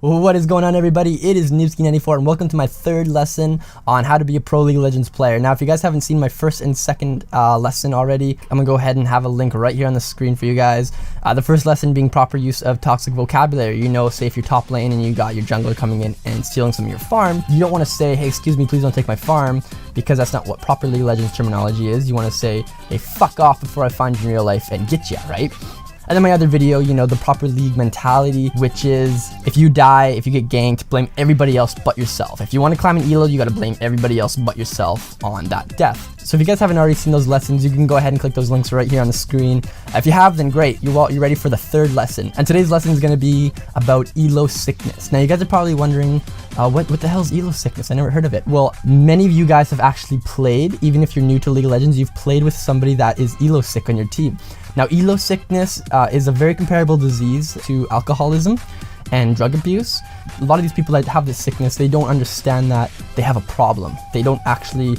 What is going on, everybody? It is Noobski94 and welcome to my third lesson on how to be a pro League of Legends player. Now, if you guys haven't seen my first and second lesson already, I'm gonna go ahead and have a link right here on the screen for you guys. The first lesson being proper use of toxic vocabulary. You know, say if you're top lane and you got your jungler coming in and stealing some of your farm, you don't want to say, hey, excuse me, please don't take my farm, because that's not what proper League of Legends terminology is. You want to say, hey, fuck off before I find you in real life and get ya, right? And then my other video, you know, the proper league mentality, which is if you die, if you get ganked, blame everybody else but yourself. If you want to climb an elo, you got to blame everybody else but yourself on that death. So if you guys haven't already seen those lessons, you can go ahead and click those links right here on the screen. If you have, then great, you're ready for the third lesson. And today's lesson is going to be about elo sickness. Now you guys are probably wondering, what the hell is elo sickness? I never heard of it. Well, many of you guys have actually played, even if you're new to League of Legends, you've played with somebody that is elo sick on your team. Now, elo sickness is a very comparable disease to alcoholism and drug abuse. A lot of these people that have this sickness, they don't understand that they have a problem. They don't actually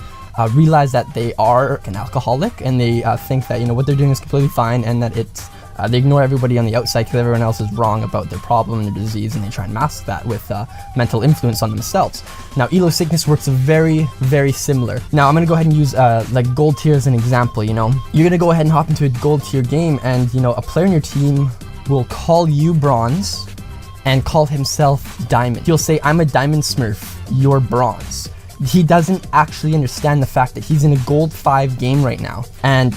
realize that they are an alcoholic, and they think that, you know, what they're doing is completely fine, and that it's they ignore everybody on the outside because everyone else is wrong about their problem and their disease, and they try and mask that with mental influence on themselves. Now, elo sickness works very, very similar. Now, I'm going to go ahead and use like gold tier as an example. You know, you're going to go ahead and hop into a gold tier game, and, you know, a player in your team will call you bronze and call himself diamond. He'll say, I'm a diamond smurf, you're bronze. He doesn't actually understand the fact that he's in a gold 5 game right now, and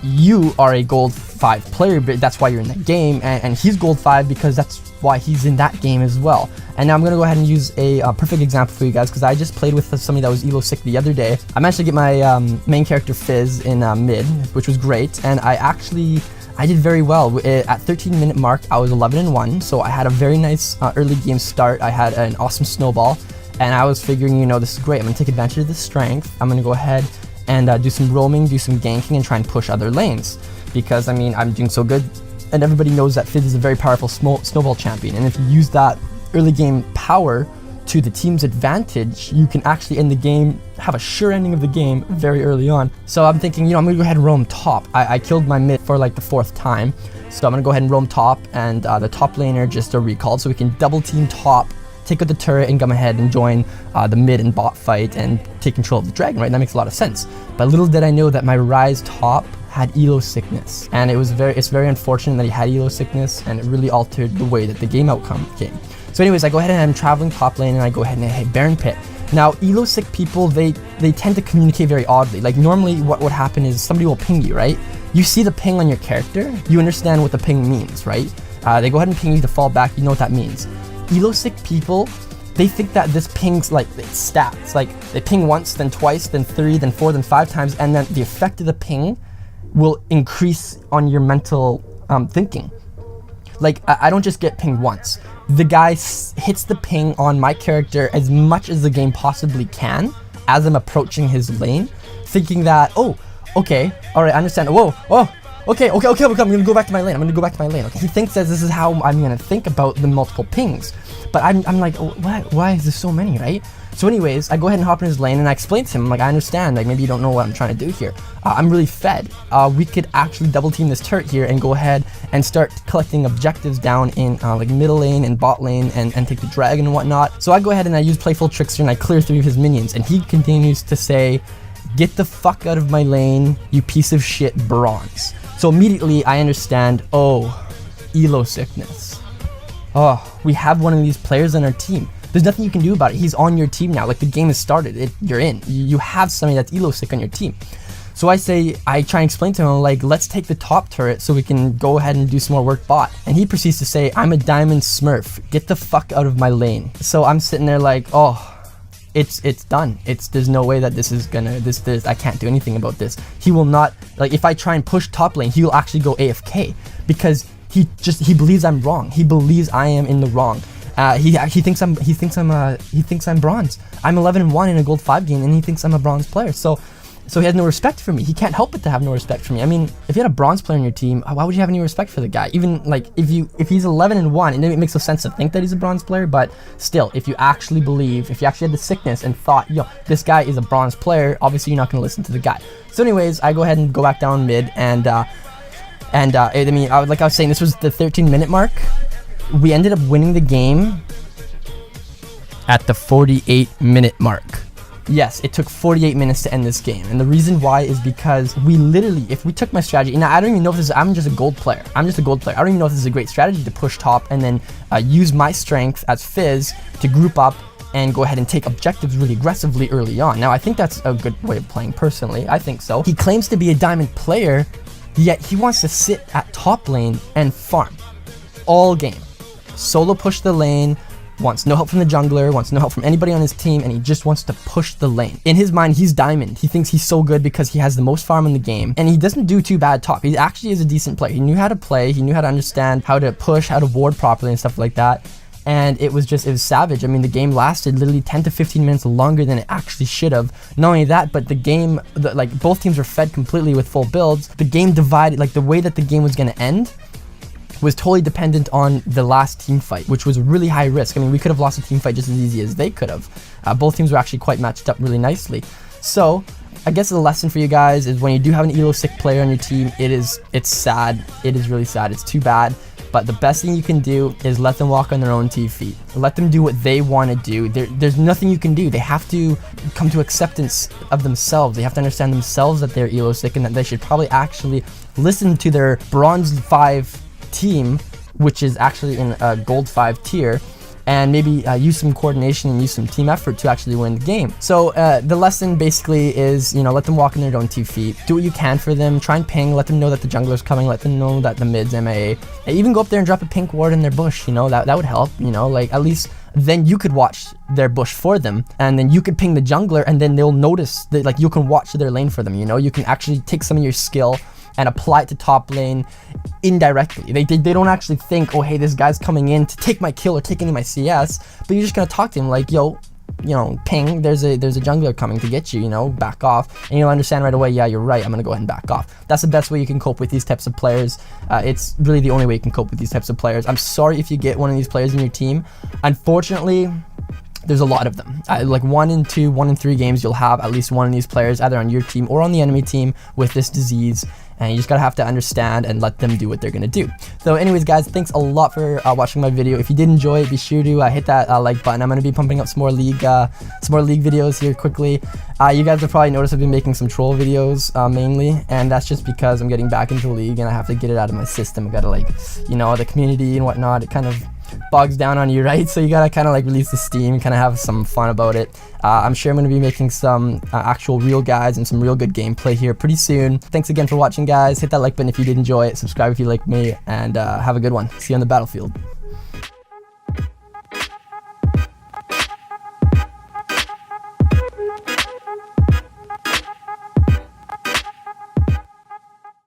you are a gold 5 player, but that's why you're in that game, and he's gold 5 because that's why he's in that game as well. And now I'm gonna go ahead and use a perfect example for you guys, because I just played with somebody that was elo sick the other day. I managed to get my main character Fizz in mid, which was great, and I did very well. At 13-minute mark, I was 11-1, so I had a very nice early game start. I had an awesome snowball, and I was figuring, you know, this is great. I'm gonna take advantage of this strength. I'm gonna go ahead and do some roaming, do some ganking, and try and push other lanes, because, I mean, I'm doing so good, and everybody knows that Fizz is a very powerful snowball champion, and if you use that early game power to the team's advantage, you can actually end the game, have a sure ending of the game very early on. So I'm thinking, you know, I'm gonna go ahead and roam top. I killed my mid for like the 4th time, so I'm gonna go ahead and roam top, and the top laner just recalled, so we can double team top, take out the turret, and come ahead and join the mid and bot fight and take control of the dragon, right? That makes a lot of sense. But little did I know that my Ryze top had elo sickness, and it's very unfortunate that he had elo sickness, and it really altered the way that the game outcome came. So anyways, I go ahead and I'm traveling top lane, and I go ahead and I hit Baron Pit. Now, elo sick people, they tend to communicate very oddly. Like, normally what would happen is somebody will ping you, right? You see the ping on your character, you understand what the ping means, right? They go ahead and ping you to fall back, you know what that means. Elo sick people, they think that this ping's like it's stats. Like, they ping once, then twice, then 3, then 4, then 5 times, and then the effect of the ping will increase on your mental thinking. Like, I don't just get pinged once. The guy hits the ping on my character as much as the game possibly can as I'm approaching his lane, thinking that, oh, okay, all right, I understand. Whoa, okay, I'm gonna go back to my lane. Okay, he thinks that this is how I'm gonna think about the multiple pings, but I'm like, oh, why is there so many, right? So anyways, I go ahead and hop in his lane, and I explain to him, like, I understand, like, maybe you don't know what I'm trying to do here. I'm really fed. We could actually double team this turret here and go ahead and start collecting objectives down in like middle lane and bot lane, and take the dragon and whatnot. So I go ahead and I use Playful Trickster, and I clear through his minions, and he continues to say, get the fuck out of my lane, you piece of shit bronze. So immediately I understand, oh, elo sickness. Oh, we have one of these players on our team. There's nothing you can do about it. He's on your team now. Like, the game has started. You're in. You have somebody that's elo sick on your team. So I try and explain to him, like, let's take the top turret so we can go ahead and do some more work bot. And he proceeds to say, I'm a diamond smurf. Get the fuck out of my lane. So I'm sitting there like, oh, it's done. There's no way that this is gonna, I can't do anything about this. He will not, like, if I try and push top lane, he will actually go AFK, because he believes I'm wrong. He believes I am in the wrong. He thinks I'm bronze. I'm 11-1 in a gold 5 game, and he thinks I'm a bronze player. So he has no respect for me. He can't help but to have no respect for me. I mean, if you had a bronze player in your team, why would you have any respect for the guy? Even like if he's 11-1, and it makes no sense to think that he's a bronze player, but still, if you actually had the sickness and thought, yo, this guy is a bronze player, obviously you're not going to listen to the guy. So anyways, I go ahead and go back down mid, and I mean, like I was saying, this was the 13-minute mark. We ended up winning the game at the 48-minute mark. Yes, it took 48 minutes to end this game. And the reason why is because we literally, if we took my strategy, and I don't even know if this is, I'm just a gold player. I don't even know if this is a great strategy to push top and then use my strength as Fizz to group up and go ahead and take objectives really aggressively early on. Now, I think that's a good way of playing personally. I think so. He claims to be a diamond player, yet he wants to sit at top lane and farm all game. Solo push the lane, wants no help from the jungler, wants no help from anybody on his team, and he just wants to push the lane. In his mind, he's diamond. He thinks he's so good because he has the most farm in the game, and he doesn't do too bad top. He actually is a decent player. He knew how to play, he knew how to understand how to push, how to ward properly and stuff like that. And it was savage. I mean, the game lasted literally 10 to 15 minutes longer than it actually should have. Not only that, but the game, like both teams were fed completely with full builds. The game divided, like the way that the game was going to end was totally dependent on the last team fight, which was really high risk. I mean, we could have lost a team fight just as easy as they could have. Both teams were actually quite matched up really nicely. So I guess the lesson for you guys is when you do have an elo sick player on your team, it's sad. It is really sad. It's too bad. But the best thing you can do is let them walk on their own 2 feet. Let them do what they want to do. There's nothing you can do. They have to come to acceptance of themselves. They have to understand themselves that they're elo sick and that they should probably actually listen to their bronze 5 team, which is actually in a gold 5 tier, and maybe use some coordination and use some team effort to actually win the game. So the lesson basically is, let them walk in their own 2 feet. Do what you can for them. Try and ping. Let them know that the jungler's coming. Let them know that the mid's MIA. And even go up there and drop a pink ward in their bush. That would help. Like at least then you could watch their bush for them, and then you could ping the jungler, and then they'll notice that like you can watch their lane for them. You can actually take some of your skill and apply it to top lane indirectly. They don't actually think, oh hey, this guy's coming in to take my kill or take any of my CS, but you're just gonna talk to him like, yo, ping, there's a jungler coming to get you, back off, and you'll understand right away, yeah, you're right, I'm gonna go ahead and back off. That's the best way you can cope with these types of players. It's really the only way you can cope with these types of players. I'm sorry if you get one of these players in your team. Unfortunately, there's a lot of them. Like 1 in 2, 1 in 3 games, you'll have at least one of these players either on your team or on the enemy team with this disease, and you just gotta have to understand and let them do what they're gonna do. So anyways, guys, thanks a lot for watching my video. If you did enjoy it, be sure to hit that like button. I'm gonna be pumping up some more league videos here quickly. You guys have probably noticed I've been making some troll videos mainly, and that's just because I'm getting back into League and I have to get it out of my system. I gotta the community and whatnot, it kind of bogs down on you, right? So you gotta kind of release the steam, kind of have some fun about it. I'm sure I'm gonna be making some actual real guides and some real good gameplay here pretty soon. Thanks again for watching, guys. Hit that like button if you did enjoy it, subscribe if you like me, and have a good one. See you on the battlefield.